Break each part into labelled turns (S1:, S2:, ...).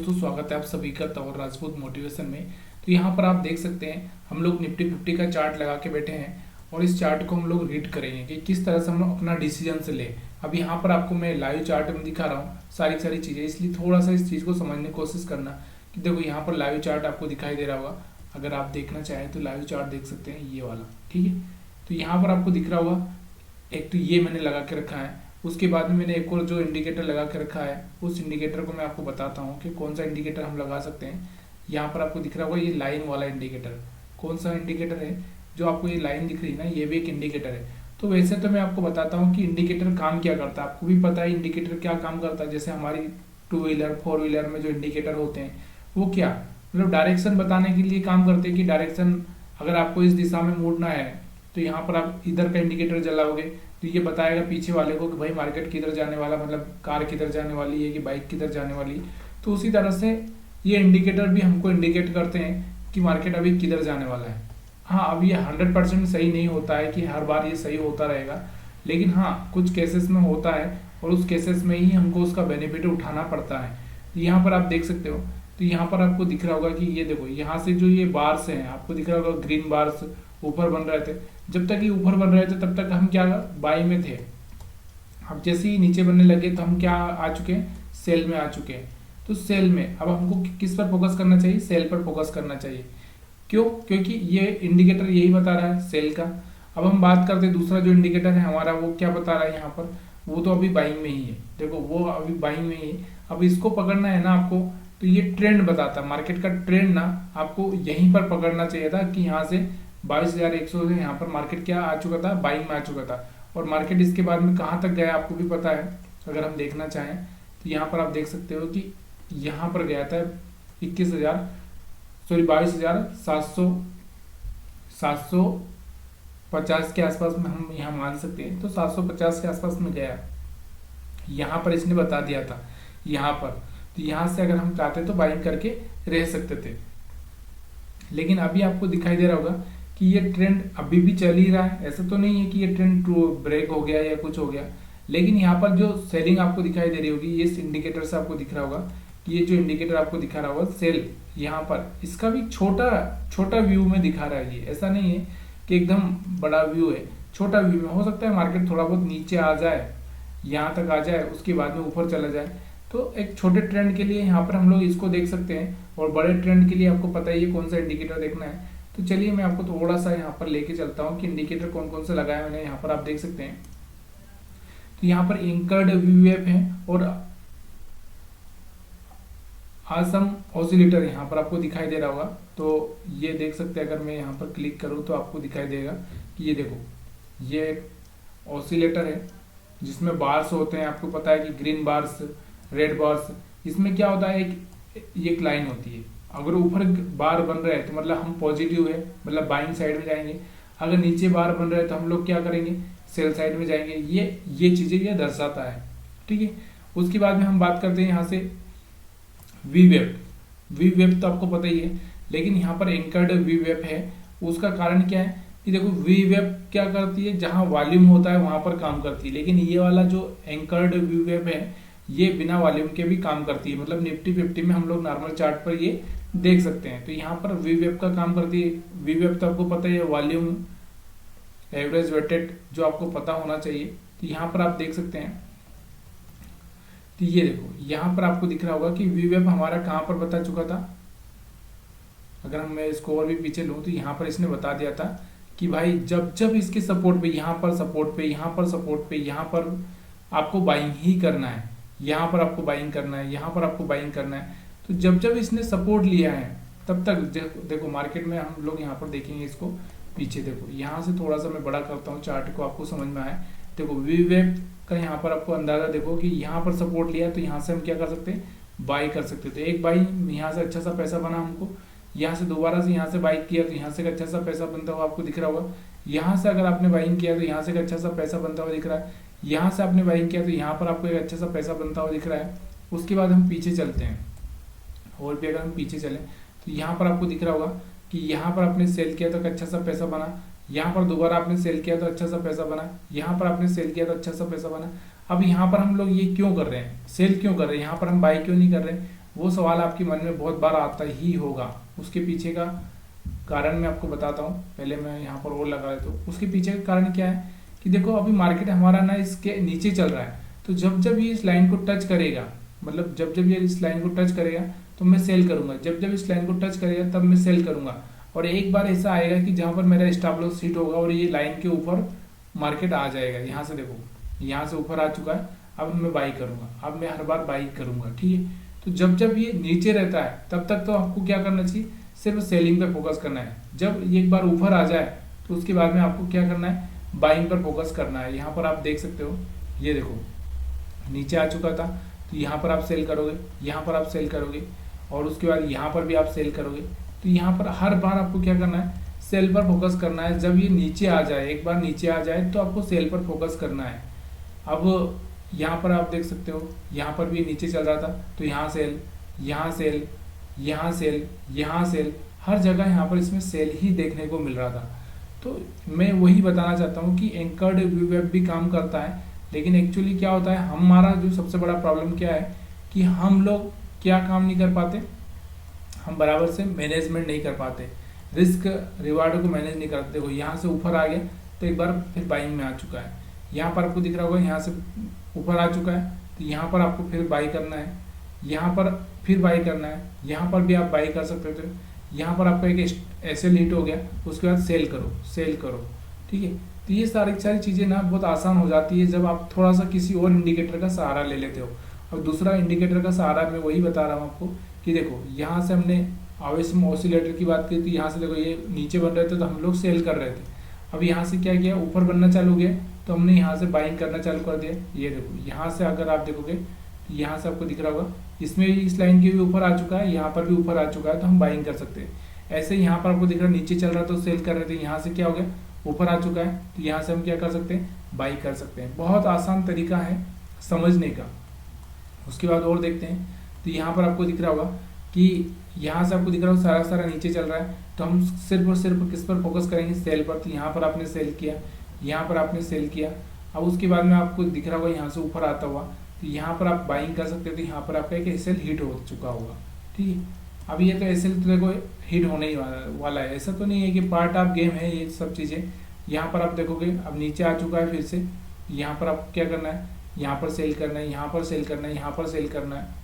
S1: दोस्तों, स्वागत है आप सभी का तंवर राजपूत मोटिवेशन में। तो यहाँ पर आप देख सकते हैं हम लोग निफ्टी 50 का चार्ट लगा के बैठे हैं और इस चार्ट को हम लोग रीड करेंगे कि किस तरह से हम लोग अपना डिसीजन से लें। अब यहाँ पर आपको मैं लाइव चार्ट में दिखा रहा हूँ सारी चीज़ें, इसलिए थोड़ा सा इस चीज़ को समझने की कोशिश करना कि देखो यहाँ पर लाइव चार्ट आपको दिखाई दे रहा होगा। अगर आप देखना चाहें तो लाइव चार्ट देख सकते हैं, ये वाला। ठीक है, तो यहाँ पर आपको दिख रहा होगा, एक तो ये मैंने लगा के रखा है। उसके बाद में मैंने एक और जो इंडिकेटर लगा के रखा है, उस इंडिकेटर को मैं आपको बताता हूँ कि कौन सा इंडिकेटर हम लगा सकते हैं। यहाँ पर आपको दिख रहा होगा ये लाइन वाला इंडिकेटर। कौन सा इंडिकेटर है? जो आपको ये लाइन दिख रही है ना, ये भी एक इंडिकेटर है। तो वैसे तो मैं आपको बताता हूँ कि इंडिकेटर काम क्या करता है। आपको भी पता है इंडिकेटर क्या काम करता है। जैसे हमारी 2 व्हीलर 4 व्हीलर में जो इंडिकेटर होते हैं वो क्या मतलब डायरेक्शन बताने के लिए काम करते हैं कि डायरेक्शन अगर आपको इस दिशा में मुड़ना है तो यहाँ पर आप इधर का इंडिकेटर जलाओगे तो ये बताएगा पीछे वाले को कि भाई मार्केट किधर जाने वाला, मतलब कार किधर जाने वाली है कि बाइक किधर जाने वाली है। तो उसी तरह से ये इंडिकेटर भी हमको इंडिकेट करते हैं कि मार्केट अभी किधर जाने वाला है। हाँ, अब ये 100% सही नहीं होता है कि हर बार ये सही होता रहेगा, लेकिन हाँ कुछ केसेस में होता है और उस केसेस में ही हमको उसका बेनिफिट उठाना पड़ता है। यहाँ पर आप देख सकते हो, तो यहाँ पर आपको दिख रहा होगा कि ये देखो यहाँ से जो ये बार्स हैं, आपको दिख रहा होगा ग्रीन बार्स ऊपर बन रहे थे। जब तक ये ऊपर बन रहे थे तब तक हम क्या बाई में थे। अब जैसे ही नीचे बनने लगे तो हम क्या आ चुके हैं, सेल में आ चुके हैं। तो सेल में अब हमको किस पर फोकस करना चाहिए? सेल पर फोकस करना चाहिए। क्यों? क्योंकि ये इंडिकेटर यही बता रहा है सेल का। अब हम बात करते हैं दूसरा जो इंडिकेटर है हमारा, वो क्या बता रहा है यहाँ पर, वो तो अभी बाइंग में ही है। देखो वो अभी बाइंग में ही है। अब इसको पकड़ना है ना आपको, तो ये ट्रेंड बताता है, मार्केट का ट्रेंड ना आपको यहीं पर पकड़ना चाहिए था कि यहाँ से 22,100 से यहाँ पर मार्केट क्या आ चुका था, बाइंग में आ चुका था। और मार्केट इसके बाद में कहाँ तक गया आपको भी पता है। अगर हम देखना चाहें तो यहाँ पर आप देख सकते हो कि यहाँ पर गया था 22,750 के आसपास में हम यहाँ मान सकते हैं। तो 750 के आसपास में गया, यहाँ पर इसने बता दिया था यहाँ पर। तो यहाँ से अगर हम चाहते तो बाइंग करके रह सकते थे, लेकिन अभी आपको दिखाई दे रहा होगा कि ये ट्रेंड अभी भी चल ही रहा है। ऐसा तो नहीं है कि ये ट्रेंड ब्रेक हो गया या कुछ हो गया, लेकिन यहाँ पर जो सेलिंग आपको दिखाई दे रही होगी, इस इंडिकेटर से आपको दिख रहा होगा कि ये जो इंडिकेटर आपको दिखा रहा होगा सेल, यहाँ पर इसका भी छोटा व्यू में दिखा रहा है। ये ऐसा नहीं है कि एकदम बड़ा व्यू है, छोटा व्यू में। हो सकता है मार्केट थोड़ा बहुत नीचे आ जाए, यहाँ तक आ जाए, उसके बाद में ऊपर चला जाए। तो एक छोटे ट्रेंड के लिए यहाँ पर हम लोग इसको देख सकते हैं, और बड़े ट्रेंड के लिए आपको पता ही है कौन सा इंडिकेटर देखना है। तो चलिए मैं आपको थोड़ा सा यहाँ पर लेके चलता हूँ कि इंडिकेटर कौन कौन से लगाए मैंने। यहाँ पर आप देख सकते हैं, तो यहाँ पर एंकर्ड वीवेप है और आसम ऑसिलेटर यहाँ पर आपको दिखाई दे रहा होगा। तो ये देख सकते हैं, अगर मैं यहाँ पर क्लिक करूँ तो आपको दिखाई देगा कि ये देखो, ये ऑसिलेटर है जिसमें बार्स होते हैं। आपको पता है कि ग्रीन बार्स, रेड बार्स, इसमें क्या होता है, एक लाइन होती है। अगर ऊपर बार बन रहा है तो मतलब हम पॉजिटिव है, मतलब बाइंग साइड में जाएंगे। अगर नीचे बार बन रहा है तो हम लोग क्या करेंगे, सेल साइड में जाएंगे। ये चीजें ये दर्शाता है। ठीक है, उसके बाद में हम बात करते हैं यहाँ से वीवेप तो आपको पता ही है, लेकिन यहाँ पर एंकर्ड वीवेप है। उसका कारण क्या है कि देखो वीवेप क्या करती है, जहां वॉल्यूम होता है वहां पर काम करती है, लेकिन ये वाला जो एंकर्ड वीवेप है ये बिना वॉल्यूम के भी काम करती है। मतलब निफ्टी 50 में हम लोग नॉर्मल चार्ट पर ये देख सकते हैं। तो यहाँ पर वीवेप का काम करती है। वीवेप तो आपको पता है, वॉल्यूम एवरेज वेटेड, जो आपको पता होना चाहिए। तो यहाँ पर आप देख सकते हैं, तो ये देखो यहाँ पर आपको दिख रहा होगा कि वीवेप हमारा कहाँ पर बता चुका था। अगर हम मैं इसको और भी पीछे लूँ तो यहाँ पर इसने बता दिया था कि भाई जब इसके सपोर्ट पे, यहाँ पर सपोर्ट पे, यहाँ पर सपोर्ट पे, यहाँ पर आपको बाइंग ही करना है, यहाँ पर आपको बाइंग करना है, यहाँ पर आपको बाइंग करना है। तो जब इसने सपोर्ट लिया है तब तक देखो मार्केट में हम लोग यहाँ पर देखेंगे इसको पीछे। देखो यहाँ से थोड़ा सा मैं बड़ा करता हूँ चार्ट को, आपको समझ में आए। देखो वीवेप का यहाँ पर आपको अंदाजा देखो कि यहाँ पर सपोर्ट लिया, तो यहाँ से हम क्या कर सकते हैं, बाई कर सकते हैं। तो एक बाई यहाँ से अच्छा सा पैसा बना हमको, यहाँ से दोबारा से यहाँ से बाई किया तो यहाँ से एक अच्छा सा पैसा बनता हुआ आपको दिख रहा होगा। यहाँ से अगर आपने बाइंग किया तो यहाँ से एक अच्छा सा पैसा बनता हुआ दिख रहा है। यहाँ से आपने बाइंग किया तो यहाँ पर आपको एक अच्छा सा पैसा बनता हुआ दिख रहा है। उसके बाद हम पीछे चलते हैं, और भी अगर हम पीछे चलें तो यहाँ पर आपको दिख रहा होगा कि यहाँ पर आपने सेल किया तो अच्छा सा पैसा बना, यहाँ पर दोबारा आपने सेल किया तो अच्छा सा पैसा बना, यहाँ पर आपने सेल किया तो अच्छा सा पैसा बना। अब यहाँ पर हम लोग ये क्यों कर रहे हैं, सेल क्यों कर रहे हैं, यहाँ पर हम बाई क्यों नहीं कर रहे हैं? वो सवाल आपके मन में बहुत बार आता ही होगा। उसके पीछे का कारण मैं आपको बताता हूँ। पहले मैं यहाँ पर और लगा देता हूँ। उसके पीछे का कारण क्या है कि देखो अभी मार्केट हमारा ना इसके नीचे चल रहा है, तो जब जब ये इस लाइन को टच करेगा, मतलब जब जब ये इस लाइन को टच करेगा तो मैं सेल करूंगा, जब जब इस लाइन को टच करेगा तब मैं सेल करूंगा। और एक बार ऐसा आएगा कि जहां पर मेरा स्टॉप लॉस हिट होगा और ये लाइन के ऊपर मार्केट आ जाएगा। यहाँ से देखो यहाँ से ऊपर आ चुका है, अब मैं बाई करूंगा, अब मैं हर बार बाई करूंगा, ठीक है। तो जब जब ये नीचे रहता है तब तक तो आपको क्या करना चाहिए, सिर्फ सेलिंग पे फोकस करना है। जब ये एक बार ऊपर आ जाए तो उसके बाद में आपको क्या करना है, बाइंग पर फोकस करना है। यहाँ पर आप देख सकते हो, ये देखो नीचे आ चुका था, तो यहाँ पर आप सेल करोगे, यहाँ पर आप सेल करोगे, और उसके बाद यहाँ पर भी आप सेल करोगे। तो यहाँ पर हर बार आपको क्या करना है, सेल पर फोकस करना है। जब ये नीचे आ जाए, एक बार नीचे आ जाए तो आपको सेल पर फोकस करना है। अब यहाँ पर आप देख सकते हो, यहाँ पर भी नीचे चल रहा था, तो यहाँ सेल, यहाँ सेल, यहाँ सेल, यहाँ सेल, हर जगह यहाँ पर इसमें सेल ही देखने को मिल रहा था। तो मैं वही बताना चाहता हूँ कि एंकर्ड वेब भी काम करता है, लेकिन एक्चुअली क्या होता है, हमारा जो सबसे बड़ा प्रॉब्लम क्या है कि हम लोग क्या काम नहीं कर पाते, हम बराबर से मैनेजमेंट नहीं कर पाते, रिस्क रिवार्ड को मैनेज नहीं करते। देखो यहाँ से ऊपर आ गया तो एक बार फिर बाइंग में आ चुका है, यहाँ पर आपको दिख रहा होगा यहाँ से ऊपर आ चुका है, तो यहाँ पर आपको फिर बाई करना है, यहाँ पर फिर बाई करना है, यहाँ पर भी आप बाई कर सकते थे। यहाँ पर आपका एक एसएल हिट हो गया, उसके बाद सेल करो, सेल करो, ठीक है। तो ये सारी चीज़ें ना बहुत आसान हो जाती है जब आप थोड़ा सा किसी और इंडिकेटर का सहारा ले लेते हो। और दूसरा इंडिकेटर का सहारा मैं वही बता रहा हूँ आपको कि देखो यहाँ से हमने आवेशम ऑसिलेटर की बात की, तो यहाँ से देखो ये नीचे बन रहे थे तो हम लोग सेल कर रहे थे। अब यहाँ से क्या किया, ऊपर बनना चालू हो गया तो हमने यहाँ से बाइंग करना चालू कर दिया। ये देखो यहाँ से अगर आप देखोगे तो यहाँ से आपको दिख रहा होगा, इसमें इस लाइन के भी ऊपर आ चुका है, यहाँ पर भी ऊपर आ चुका है, तो हम बाइंग कर सकते हैं। ऐसे यहाँ पर आपको दिख रहा है नीचे चल रहा तो सेल कर रहे थे, यहाँ से क्या हो गया, ऊपर आ चुका है, तो यहाँ से हम क्या कर सकते हैं, बाई कर सकते हैं। बहुत आसान तरीका है समझने का। उसके बाद और देखते हैं, तो यहाँ पर आपको दिख रहा होगा कि यहाँ से आपको दिख रहा होगा सारा नीचे चल रहा है, तो हम सिर्फ और सिर्फ किस पर फोकस करेंगे, सेल पर। तो यहाँ पर आपने सेल किया, यहाँ पर आपने सेल किया। अब उसके बाद में आपको दिख रहा होगा यहाँ से ऊपर आता हुआ, तो यहाँ पर आप बाइंग कर सकते हो। तो यहाँ पर आपका एक एसएल हिट हो चुका होगा, ठीक है। अब ये तो एसएल तो देखो हिट होने ही वाला है, ऐसा तो नहीं है कि पार्ट ऑफ गेम है ये सब चीज़ें। यहाँ पर आप देखोगे अब नीचे आ चुका है फिर से, यहाँ पर आपको क्या करना है, यहाँ पर सेल करना है, यहाँ पर सेल करना है, यहाँ पर सेल करना है।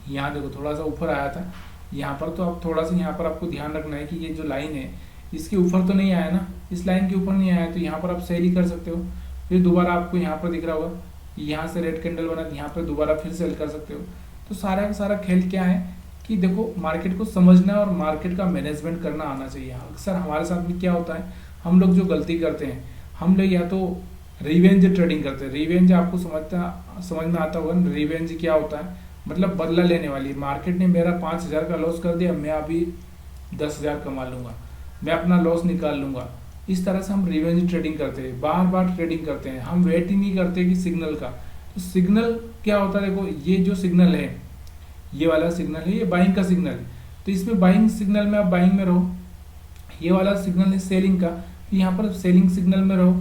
S1: यहाँ देखो थोड़ा सा ऊपर आया था यहाँ पर, तो अब थोड़ा सा यहाँ पर आपको ध्यान रखना है कि ये जो लाइन है इसके ऊपर तो नहीं आया ना, इस लाइन के ऊपर नहीं आया, तो यहाँ पर आप सेल ही कर सकते हो। फिर दोबारा आपको यहाँ पर दिख रहा होगा, यहाँ से रेड कैंडल बना, यहाँ पर दोबारा फिर सेल कर सकते हो। तो सारा का सारा खेल क्या है कि देखो मार्केट को समझना और मार्केट का मैनेजमेंट करना आना चाहिए। अक्सर हमारे साथ में क्या होता है, हम लोग जो गलती करते हैं, हम लोग या तो रिवेंज ट्रेडिंग करते हैं। रिवेंज आपको समझ में आता होगा, रिवेंज क्या होता है, मतलब बदला लेने वाली। मार्केट ने मेरा 5,000 का लॉस कर दिया, मैं अभी 10,000 कमा लूंगा, मैं अपना लॉस निकाल लूंगा। इस तरह से हम रिवेंज ट्रेडिंग करते हैं, बार बार ट्रेडिंग करते हैं, हम वेट ही नहीं करते कि सिग्नल का। तो सिग्नल क्या होता है, देखो ये जो सिग्नल है, ये वाला सिग्नल है, ये बाइंग का सिग्नल है। तो इसमें बाइंग सिग्नल में आप बाइंग में रहो, ये वाला सिग्नल है सेलिंग का, तो यहाँ पर सेलिंग सिग्नल में रहो,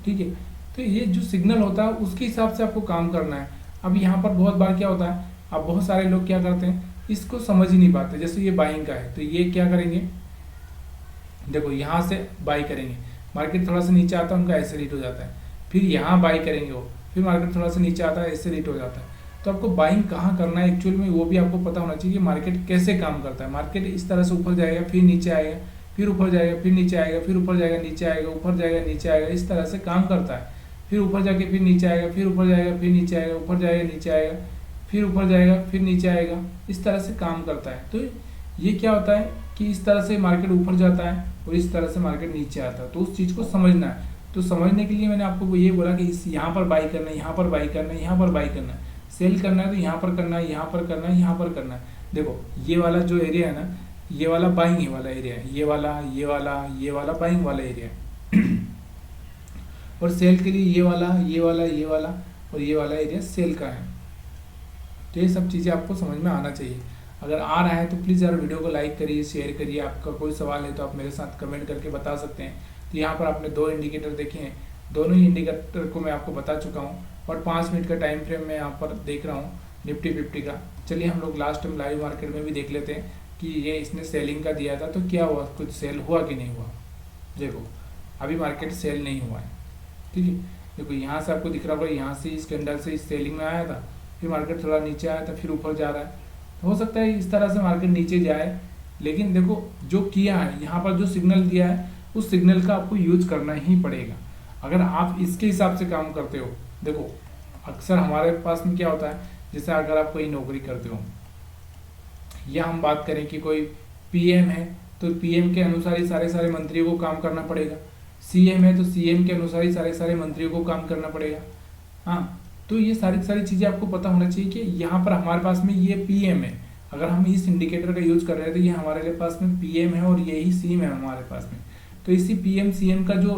S1: ठीक है। तो ये जो सिग्नल होता है उसके हिसाब से आपको काम करना है। अब यहाँ पर बहुत बार क्या होता है, अब बहुत सारे लोग क्या करते हैं, इसको समझ ही नहीं पाते। जैसे ये बाइंग का है, तो ये क्या करेंगे, देखो यहाँ से बाई करेंगे, मार्केट थोड़ा सा नीचे आता है उनका ऐसे रेट हो जाता है, फिर यहाँ बाई करेंगे वो, फिर मार्केट थोड़ा सा नीचे आता है ऐसे रेट हो जाता है। तो आपको बाइंग कहाँ करना है एक्चुअल में वो भी आपको पता होना चाहिए कि मार्केट कैसे काम करता है। मार्केट इस तरह से ऊपर जाएगा, फिर नीचे आएगा, फिर ऊपर जाएगा, फिर नीचे आएगा, फिर ऊपर जाएगा, नीचे आएगा, ऊपर जाएगा, नीचे आएगा, इस तरह से काम करता है। फिर ऊपर जाके फिर नीचे आएगा, फिर ऊपर जाएगा, फिर नीचे आएगा, ऊपर जाएगा, नीचे आएगा, फिर ऊपर जाएगा, फिर नीचे आएगा, इस तरह से काम करता है। तो ये क्या होता है कि इस तरह से मार्केट ऊपर जाता है और इस तरह से मार्केट नीचे आता है। तो उस चीज़ को समझना है। तो समझने के लिए मैंने आपको ये बोला कि इस यहाँ पर बाई करना है, यहाँ पर बाई करना है, यहाँ पर बाई करना है, सेल करना है तो यहाँ पर करना है, यहाँ पर करना है, यहाँ पर करना है। देखो ये वाला जो एरिया है ना, ये वाला बाइंग वाला एरिया है, ये वाला, ये वाला, ये वाला बाइंग वाला एरिया है। और सेल के लिए ये वाला, ये वाला, ये वाला और ये वाला एरिया सेल का है। तो ये सब चीज़ें आपको समझ में आना चाहिए। अगर आ रहा है तो प्लीज़ यार वीडियो को लाइक करिए, शेयर करिए। आपका कोई सवाल है तो आप मेरे साथ कमेंट करके बता सकते हैं। तो यहाँ पर आपने 2 इंडिकेटर देखे हैं, दोनों ही इंडिकेटर को मैं आपको बता चुका हूँ और 5 मिनट का टाइम फ्रेम मैं यहाँ पर देख रहा हूँ। निफ्टी 50 का। चलिए हम लोग लास्ट टाइम लाइव मार्केट में भी देख लेते हैं कि ये इसने सेलिंग का दिया था तो क्या हुआ, कुछ सेल हुआ कि नहीं हुआ। देखो अभी मार्केट सेल नहीं हुआ है, ठीक है। देखो यहाँ से आपको दिख रहा होगा, यहाँ से इस कैंडल से इस सेलिंग में आया था, फिर मार्केट थोड़ा नीचे आया था, फिर ऊपर जा रहा है। तो हो सकता है इस तरह से मार्केट नीचे जाए, लेकिन देखो जो किया है यहाँ पर, जो सिग्नल दिया है उस सिग्नल का आपको यूज करना ही पड़ेगा। अगर आप इसके हिसाब से काम करते हो, देखो अक्सर हमारे पास में क्या होता है, जैसे अगर आप कोई नौकरी करते हो या हम बात करें कि कोई पीएम है तो पीएम के अनुसार ही सारे सारे मंत्रियों को काम करना पड़ेगा, सीएम है तो सीएम के अनुसार ही सारे सारे मंत्रियों को काम करना पड़ेगा। हाँ, तो ये सारी सारी चीज़ें आपको पता होना चाहिए कि यहाँ पर हमारे पास में ये पीएम है, अगर हम इस इंडिकेटर का यूज कर रहे हैं तो ये हमारे पास में पीएम है और यही सीएम है हमारे पास में। तो इसी पीएम सीएम का जो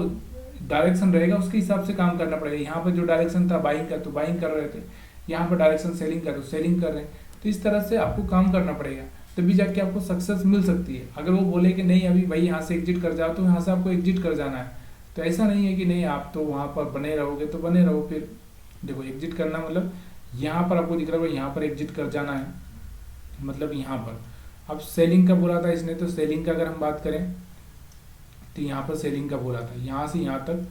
S1: डायरेक्शन रहेगा उसके हिसाब से काम करना पड़ेगा। यहाँ पर जो डायरेक्शन था बाइंग का तो बाइंग कर रहे थे, यहाँ पर डायरेक्शन सेलिंग का तो सेलिंग कर रहे हैं। तो इस तरह से आपको काम करना पड़ेगा, तभी जाके आपको सक्सेस मिल सकती है। अगर वो बोले कि नहीं अभी भाई यहाँ से एग्जिट कर जाओ तो यहाँ से आपको एग्जिट कर जाना है, तो ऐसा नहीं है कि नहीं आप तो वहाँ पर बने रहोगे तो बने रहो। फिर देखो एग्जिट करना मतलब यहाँ पर आपको दिख रहा होगा, यहाँ पर एग्जिट कर जाना है, मतलब यहाँ पर। अब सेलिंग का बोला था इसने, तो सेलिंग का अगर हम बात करें तो यहाँ पर सेलिंग का बोला था, यहाँ से यहाँ तक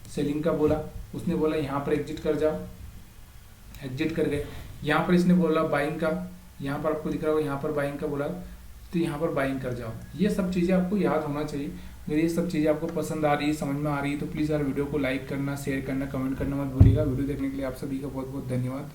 S1: सेलिंग का बोला, उसने बोला यहाँ पर एग्जिट कर जाओ, एग्जिट कर गए। यहाँ पर इसने बोला बाइंग का, यहाँ पर आपको दिख रहा होगा यहाँ पर बाइंग का बोला, तो यहाँ पर बाइंग कर जाओ। ये सब चीज़ें आपको याद होना चाहिए। अगर ये सब चीज़ें आपको पसंद आ रही है, समझ में आ रही है, तो प्लीज़ यार वीडियो को लाइक करना, शेयर करना, कमेंट करना मत भूलिएगा। वीडियो देखने के लिए आप सभी का बहुत बहुत धन्यवाद।